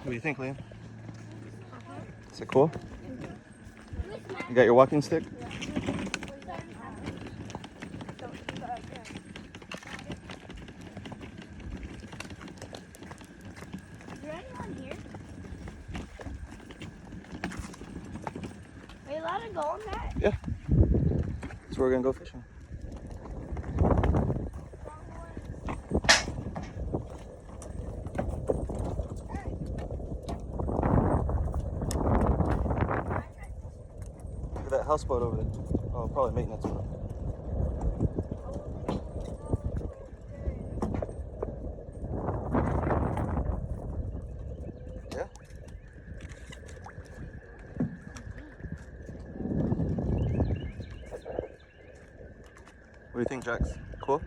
What do you think, Liam? Is it cool? You got your walking stick? Is there anyone here? Are you allowed to go on that? Yeah. That's where we're gonna go fishing. Look at that houseboat over there. Oh, probably maintenance boat. Yeah. What do you think, Jax? Cool?